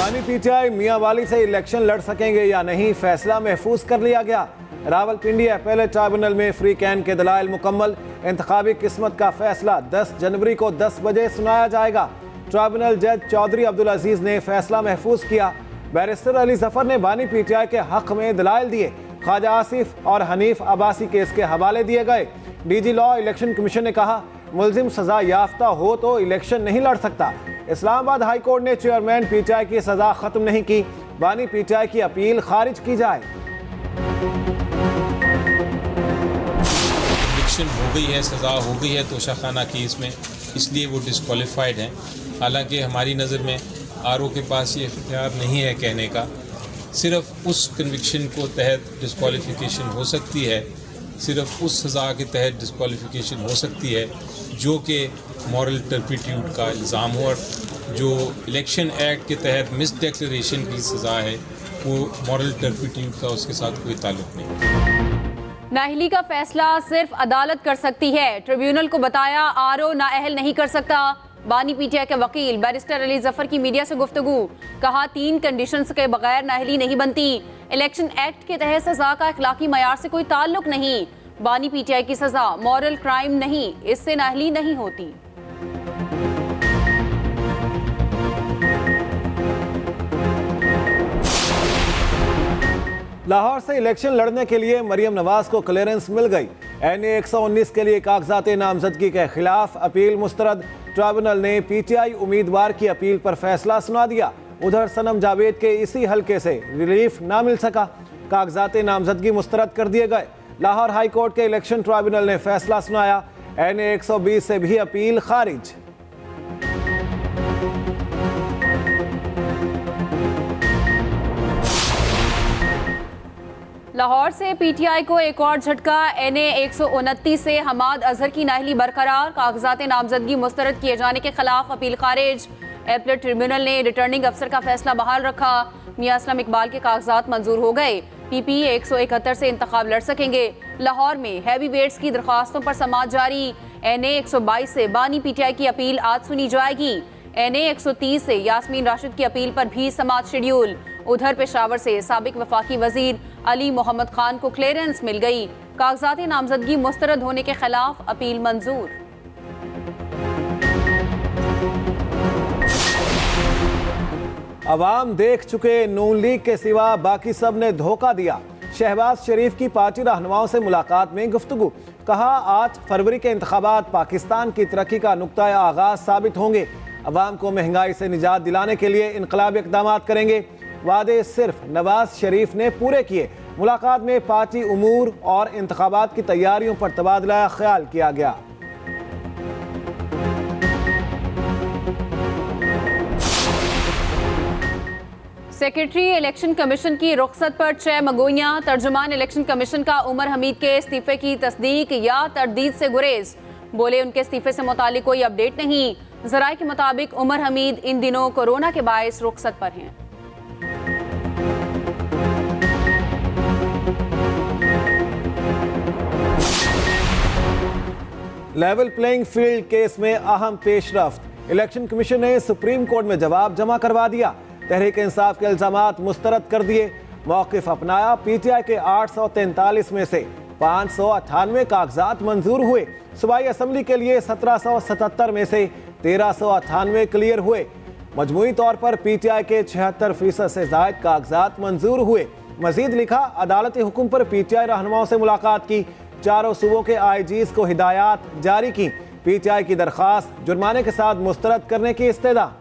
बानी पीटीआई मियां वाली से इलेक्शन लड़ सकेंगे या नहीं, फैसला महफूज कर लिया गया। रावलपिंडी अपीलेट ट्राइब्यूनल में फ्री कैन के दलाइल मुकम्मल। इंतखाबी किस्मत का फैसला 10 जनवरी को 10 बजे सुनाया जाएगा। ट्राइब्यूनल जज चौधरी अब्दुल अजीज ने फैसला महफूज किया। बैरिस्टर अली जफर ने बानी पीटीआई के हक में दलाइल दिए। ख्वाजा आसिफ और हनीफ अब्बासी केस के हवाले दिए गए। डीजी लॉ इलेक्शन कमीशन ने कहा, मुलजिम सजा याफ्ता हो तो इलेक्शन नहीं लड़ सकता। इस्लामाबाद हाई कोर्ट ने चेयरमैन पीटीआई की सजा खत्म नहीं की। बानी पीटीआई की अपील खारिज की जाए। इलेक्शन हो गई है, सजा हो गई है तोशाखाना केस में, इसलिए वो डिस्क्वालीफाइड हैं। हालांकि हमारी नज़र में आरओ के पास ये इख्तियार नहीं है कहने का। सिर्फ उस कन्विक्शन को तहत डिस्क्वालिफिकेशन हो सकती है, सिर्फ उस सज़ा के तहत डिस्क्वालिफिकेशन हो सकती है जो कि मॉरल टर्पिट्यूड का इल्ज़ाम हो। और जो इलेक्शन एक्ट के तहत मिस डिक्लेरेशन की सज़ा है वो मॉरल टर्पिट्यूड का उसके साथ कोई ताल्लुक़ नहीं। नाअहली का फैसला सिर्फ अदालत कर सकती है, ट्रिब्यूनल को बताया आरओ नाअहल नहीं कर सकता। बानी पीटीआई के वकील बैरिस्टर अली जफर की मीडिया से गुफ्तगू, कहा 3 कंडीशंस के बगैर नाअहली नहीं बनती। इलेक्शन एक्ट के तहत सजा का अखलाकी मयार से कोई ताल्लुक नहीं। बानी पीटीआई की सजा मॉरल क्राइम नहीं, इससे नाअहली नहीं होती। लाहौर से इलेक्शन लड़ने के लिए मरियम नवाज को क्लियरेंस मिल गई। NA 119 के लिए कागजात नामजदगी के खिलाफ अपील मुस्तरद। ट्राइब्यूनल ने पीटीआई उम्मीदवार की अपील पर फैसला सुना दिया। उधर सनम जावेद के इसी हलके से रिलीफ ना मिल सका, कागजात नामजदगी मुस्तरद कर दिए गए। लाहौर हाई कोर्ट के इलेक्शन ट्राइब्यूनल ने फैसला सुनाया, NA 120 से भी अपील खारिज। लाहौर से पीटीआई को एक और झटका। NA 129 से हमाद अजहर की नाअहली बरकरार, कागजात नामजदगी मुस्तरद किए जाने के खिलाफ अपील खारिज। अपीलेट ट्रिब्यूनल ने रिटर्निंग अफसर का फैसला बहाल रखा। मियां असलम इकबाल के कागजात मंजूर हो गए। PP 171 से इंतखाब लड़ सकेंगे। लाहौर में हैवी वेट्स की दरख्वास्तों पर समाअत जारी। NA 122 से बानी पीटीआई की अपील आज सुनी जाएगी। NA 130 से यास्मीन राशिद की अपील पर भी समाअत शेड्यूल। उधर पेशावर से साबिक वफाकी वजीर अली मोहम्मद खान को क्लियरेंस मिल गई। कागजात नामजदगी मुस्तरद होने के खिलाफ अपील मंजूर। अवाम देख चुके नून लीग के सिवा बाकी सब ने धोखा दिया। शहबाज शरीफ की पार्टी रहनुमाओं से मुलाकात में गुफ्तगू, कहा 8 फरवरी के इंतखाबात पाकिस्तान की तरक्की का नुक्ता आगाज साबित होंगे। अवाम को महंगाई से निजात दिलाने के लिए इनकलाबी इक़दाम करेंगे। वादे सिर्फ नवाज शरीफ ने पूरे किए। मुलाकात में पार्टी उमूर और इंतखाबात की तैयारियों पर तबादला ख्याल किया गया। सेक्रेटरी इलेक्शन कमीशन की रुखसत पर 6 मगोइयां। तर्जुमान इलेक्शन कमीशन का उमर हमीद के इस्तीफे की तस्दीक या तरदीद से गुरेज, बोले उनके इस्तीफे से मुतालिक कोई अपडेट नहीं। जराए के मुताबिक उमर हमीद इन दिनों कोरोना के बायस रुखसत पर हैं। लेवल प्लेइंग फील्ड केस में अहम पेशरफ्त। इलेक्शन कमीशन ने सुप्रीम कोर्ट में जवाब जमा करवा दिया। तहरीक इंसाफ के इल्जामात मुस्तरद कर दिए। मौक़िफ़ अपनाया। पीटीआई के 843 में से 598 कागजात मंजूर हुए। सूबाई असम्बली के लिए 1777 में से 1398 क्लियर हुए। मजमूई तौर पर पीटीआई के 76% से ज़ायद कागजात मंजूर हुए। मजीद लिखा, अदालती हुक्म पर पीटीआई रहनुमाओं से मुलाकात की। चारों सूबों के IGs को हिदायत जारी की। पीटीआई की दरख्वास्त जुर्माने के साथ मुस्तरद करने की इस्तेदा।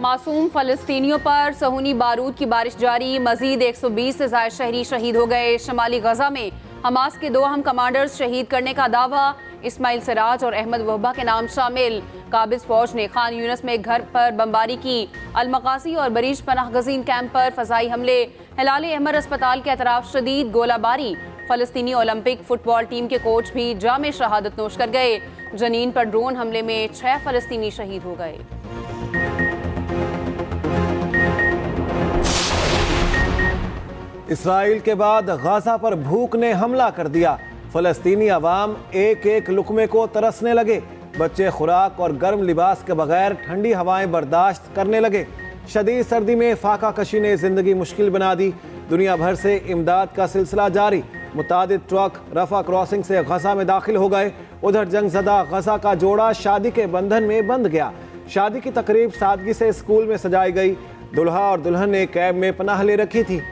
मासूम फलस्तीनियों पर सहूनी बारूद की बारिश जारी। मजीद 120 से ज़ायद शहरी शहीद हो गए। शमाली गजा में हमास के 2 अहम कमांडर्स शहीद करने का दावा। इस्माइल सिराज और अहमद वहबा के नाम शामिल। काबिज फौज ने खान यूनस में घर पर बमबारी की। अलमकासी और बरीज पनाह गजीन कैंप पर फजाई हमले। हिलाल अहमर अस्पताल के अतराफ शदीद गोलाबारी। फलस्तीनी ओलंपिक फुटबॉल टीम के कोच भी जामे शहादत नोश कर गए। जनीन पर ड्रोन हमले में 6 फलस्तीनी शहीद हो गए। इसराइल के बाद गाजा पर भूख ने हमला कर दिया। फलस्तीनी अवाम एक एक लुकमे को तरसने लगे। बच्चे खुराक और गर्म लिबास के बगैर ठंडी हवाएं बर्दाश्त करने लगे। शदीद सर्दी में फाका कशी ने जिंदगी मुश्किल बना दी। दुनिया भर से इमदाद का सिलसिला जारी। मुतादिद ट्रक रफा क्रॉसिंग से गजा में दाखिल हो गए। उधर जंगजदा गजा का जोड़ा शादी के बंधन में बंध गया। शादी की तकरीब सादगी से स्कूल में सजाई गई। दुल्हा और दुल्हन ने कैब में पनाह ले रखी थी।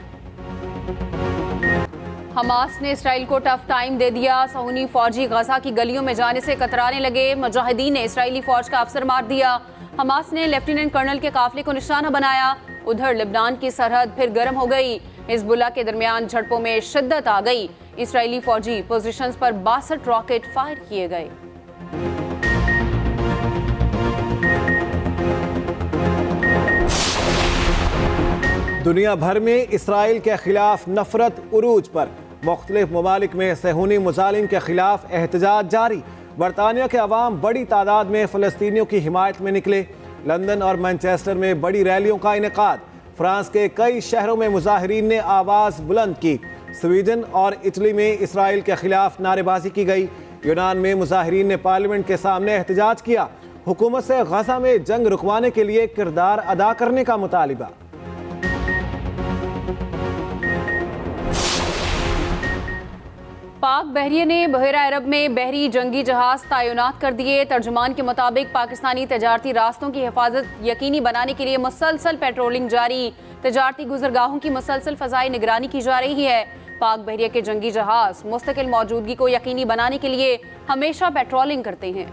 हमास ने इसराइल को टफ टाइम दे दिया। सहूनी फौजी गजा की गलियों में जाने से कतराने लगे। मुजाहिदीन ने इसराइली फौज का अफसर मार दिया। हमास ने लेफ्टिनेंट कर्नल के काफिले को निशाना बनाया। उधर लेबनान की सरहद फिर गर्म हो गई। हिजबुल्लाह के दरमियान झड़पों में शिद्दत आ गई। इसराइली फौजी पोजीशंस पर 62 रॉकेट फायर किए गए। दुनिया भर में इसराइल के खिलाफ नफरत उरूज पर। मुख्तलिफ ममालिक में सहूनी मुजालिम के खिलाफ एहतजाज जारी। बरतानिया के अवाम बड़ी तादाद में फ़लस्तीनियों की हिमायत में निकले। लंदन और मैनचेस्टर में बड़ी रैलियों का इनेकाद। फ्रांस के कई शहरों में मुजाहिरीन ने आवाज़ बुलंद की। स्वीडन और इटली में इसराइल के खिलाफ नारेबाजी की गई। यूनान में मुजाहिरीन ने पार्लियामेंट के सामने एहतजाज किया। हुकूमत से गजा में जंग रुकवाने के लिए किरदार अदा करने का मुतालिबा। पाक बहरिये ने बहरा अरब में बहरी जंगी जहाज तैनात कर दिए। तर्जुमान के मुताबिक पाकिस्तानी तजारती रास्तों की हिफाजत यकीनी बनाने के लिए मुसलसल पेट्रोलिंग जारी। तजारती गुजरगाहों की मुसलसल फ़ज़ाई निगरानी की जा रही है। पाक बहरिया के जंगी जहाज मुस्तकिल मौजूदगी को यकीनी बनाने के लिए हमेशा पेट्रोलिंग करते हैं।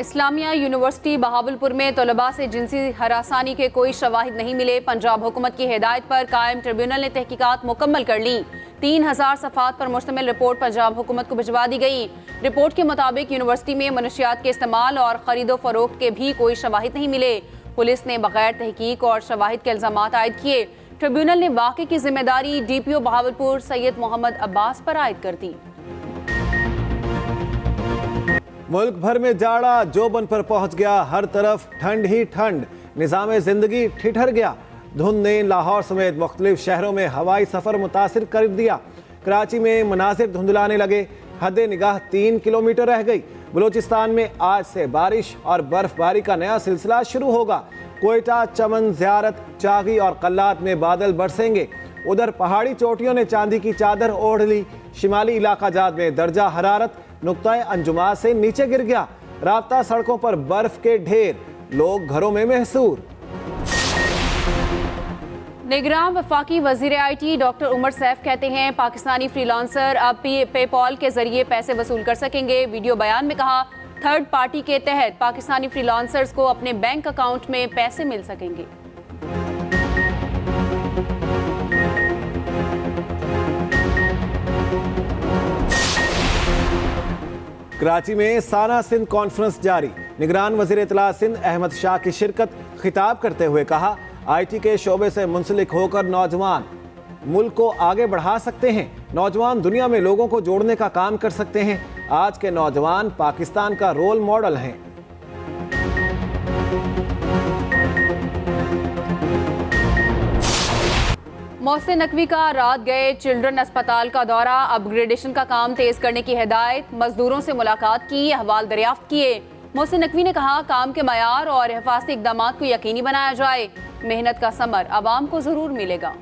इस्लामिया यूनिवर्सिटी बहावलपुर में तलबा से जिनसी हरासानी के कोई शवाहिद नहीं मिले। पंजाब हुकूमत की हिदायत पर कायम ट्रिब्यूनल ने तहकीकात मुकम्मल कर ली। 3000 सफ़ात पर मुश्तमिल रिपोर्ट पंजाब हुकूमत को भिजवा दी गई। रिपोर्ट के मुताबिक यूनिवर्सिटी में मनशियात के इस्तेमाल और खरीदो फरोख्त के भी कोई शवाहिद नहीं मिले। पुलिस ने बगैर तहकीक और शवाहिद के इल्ज़ामात आयद किए। ट्रिब्यूनल ने वाक़े की जिम्मेदारी DPO बहावलपुर सैयद मोहम्मद अब्बास पर आयद कर दी। मुल्क भर में जाड़ा जोबन पर पहुंच गया। हर तरफ ठंड ही ठंड। निज़ाम ज़िंदगी ठिठर गया। धुंध ने लाहौर समेत मुख्तलिफ शहरों में हवाई सफ़र मुतासिर कर दिया। कराची में मनाजिर धुंधलाने लगे। हद निगाह 3 किलोमीटर रह गई। बलूचिस्तान में आज से बारिश और बर्फबारी का नया सिलसिला शुरू होगा। कोयटा, चमन, ज़ियारत, चागी और कल्लात में बादल बरसेंगे। उधर पहाड़ी चोटियों ने चांदी की चादर ओढ़ ली। शिमाली इलाका जात में दर्जा हरारत नुक्ताए अंजुमा से नीचे गिर गया। राब्ता सड़कों पर बर्फ के ढेर। लोग घरों में महसूर। निगरान वफाकी वजीर IT डॉक्टर उमर सैफ कहते हैं पाकिस्तानी फ्रीलांसर अब पेपॉल के जरिए पैसे वसूल कर सकेंगे। वीडियो बयान में कहा थर्ड पार्टी के तहत पाकिस्तानी फ्रीलांसर्स को अपने बैंक अकाउंट में पैसे मिल सकेंगे। कराची में साना सिंध कॉन्फ्रेंस जारी। निगरान वज़ीर इत्तला सिंध अहमद शाह की शिरकत। खिताब करते हुए कहा IT के शोबे से मुंसलिक होकर नौजवान मुल्क को आगे बढ़ा सकते हैं। नौजवान दुनिया में लोगों को जोड़ने का काम कर सकते हैं। आज के नौजवान पाकिस्तान का रोल मॉडल हैं। मोहसिन नकवी का रात गए चिल्ड्रन अस्पताल का दौरा। अपग्रेडेशन का काम तेज करने की हिदायत। मजदूरों से मुलाकात की, अहवाल दरियाफ्त किए। मोहसिन नकवी ने कहा काम के मयार और हिफाजती इक़दाम को यकीनी बनाया जाए। मेहनत का समर आवाम को जरूर मिलेगा।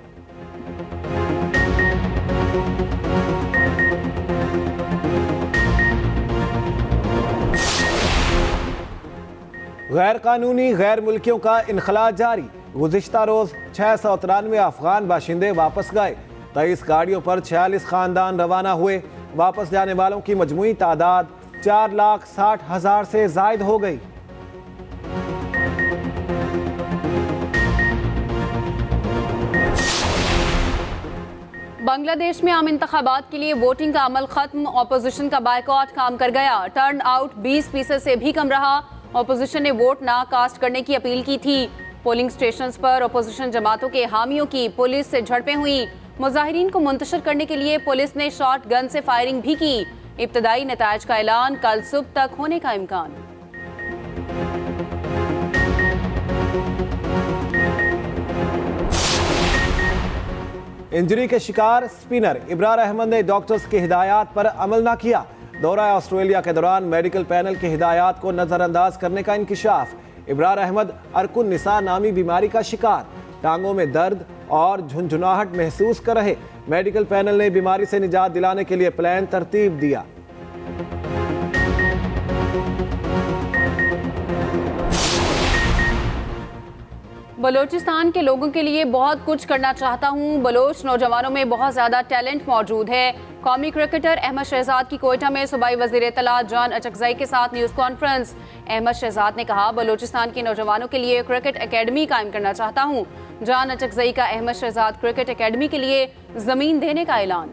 गैर कानूनी गैर मुल्कियों का इनखला जारी। गुज़िश्ता रोज 693 अफगान बाशिंदे वापस गए। 23 गाड़ियों पर 46 खानदान रवाना हुए। वापस जाने वालों की मजमूई तादाद 4,60,000 से जायद हो गई। बांग्लादेश में आम इंतखाबात के लिए वोटिंग का अमल खत्म। ऑपोजिशन का बायकॉट काम कर गया। टर्न आउट 20% से भी कम रहा। ऑपोजिशन ने वोट ना कास्ट करने की अपील की थी। पोलिंग स्टेशंस पर ऑपोजिशन जमातों के हामियों की पुलिस से झड़पें हुई। मुजाहिरीन को मुंतशिर करने के लिए पुलिस ने शॉट गन से फायरिंग भी की। इब्तदाई नताइज का ऐलान कल सुबह तक होने का इम्कान। इंजरी के शिकार स्पिनर इब्रार अहमद ने डॉक्टर्स की हिदायत पर अमल न किया। दौरा ऑस्ट्रेलिया के दौरान मेडिकल पैनल की हिदायत को नजरअंदाज करने का इंकिशाफ। इब्रार अहमद अर्कुन निसा नामी बीमारी का शिकार, टांगों में दर्द और झुंझुनाहट महसूस कर रहे। मेडिकल पैनल ने बीमारी से निजात दिलाने के लिए प्लान तरतीब दिया। बलूचिस्तान के लोगों के लिए बहुत कुछ करना चाहता हूँ। बलोच नौजवानों में बहुत ज़्यादा टैलेंट मौजूद है। कौमी क्रिकेटर अहमद शहजाद की कोयटा में सूबाई वज़ीर इत्तलात जान अचकज़ई के साथ न्यूज़ कॉन्फ्रेंस। अहमद शहजाद ने कहा, बलूचिस्तान के नौजवानों के लिए क्रिकेट एकेडमी कायम करना चाहता हूँ। जान अचकज़ई का अहमद शहजाद क्रिकेट एकेडमी के लिए ज़मीन देने का ऐलान।